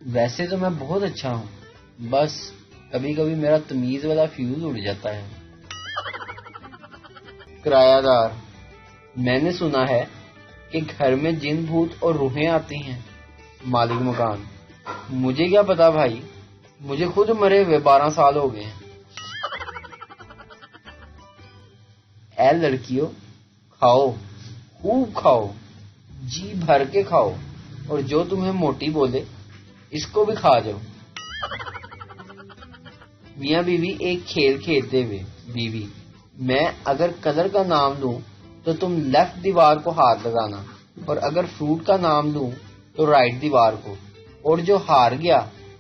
ویسے تو میں بہت اچھا ہوں، بس کبھی کبھی میرا تمیز والا فیوز اڑ جاتا ہے۔ کرایہ دار: میں نے سنا ہے کہ گھر میں جن بھوت اور روحیں آتی ہیں۔ مالک مکان: مجھے کیا پتا بھائی، مجھے خود مرے ہوئے 12 سال ہو گئے ہیں۔ اے لڑکیوں، کھاؤ، خوب کھاؤ، جی بھر کے کھاؤ، اور جو تمہیں موٹی بولے اس کو بھی کھا جاؤ۔ میاں بیوی ایک کھیل کھیلتے ہوئے: بیوی: میں اگر کلر کا نام لوں تو تم لیفٹ دیوار کو ہاتھ لگانا، اور اگر فروٹ کا نام لوں تو رائٹ دیوار کو، اور جو ہار گیا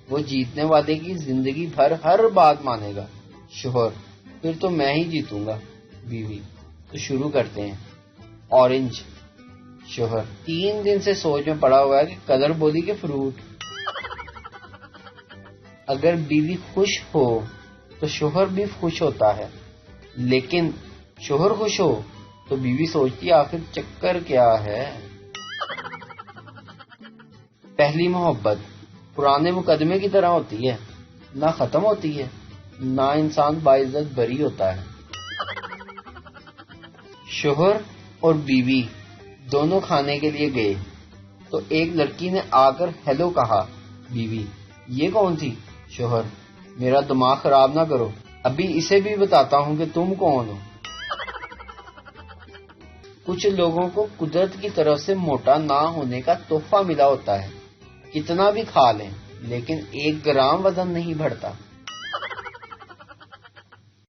وہ جیتنے والے کی زندگی بھر ہر بات مانے گا۔ شوہر: پھر تو میں ہی جیتوں گا۔ بیوی: تو شروع کرتے ہیں۔ اورنج۔ شوہر: 3 دن سے سوچ میں پڑا ہوا ہے کہ کلر بولی کہ فروٹ۔ اگر بیوی خوش ہو تو شوہر بھی خوش ہوتا ہے، لیکن شوہر خوش ہو تو بیوی سوچتی ہے آخر چکر کیا ہے۔ پہلی محبت پرانے مقدمے کی طرح ہوتی ہے، نہ ختم ہوتی ہے، نہ انسان باعزت بری ہوتا ہے۔ شوہر اور بیوی دونوں کھانے کے لیے گئے تو ایک لڑکی نے آ کر ہیلو کہا۔ بیوی: یہ کون تھی؟ شوہر: میرا دماغ خراب نہ کرو، ابھی اسے بھی بتاتا ہوں کہ تم کون ہو۔ کچھ لوگوں کو قدرت کی طرف سے موٹا نہ ہونے کا تحفہ ملا ہوتا ہے، کتنا بھی کھا لیں لیکن 1 گرام وزن نہیں بڑھتا۔